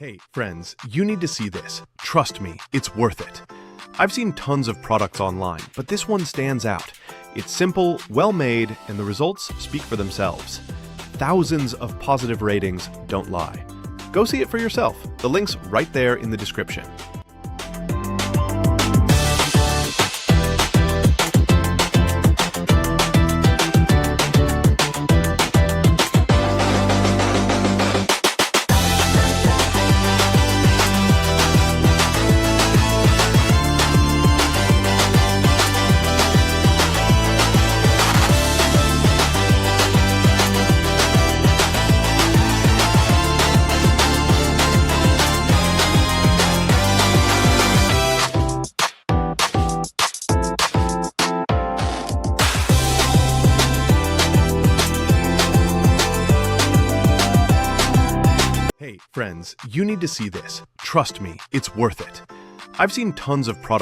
Hey, friends, you need to see this. Trust me, it's worth it. I've seen tons of products online, but this one stands out. It's simple, well-made, and the results speak for themselves. Thousands of positive ratings don't lie. Go see it for yourself. The link's right there in the description. Hey, friends, you need to see this. Trust me, it's worth it. I've seen tons of products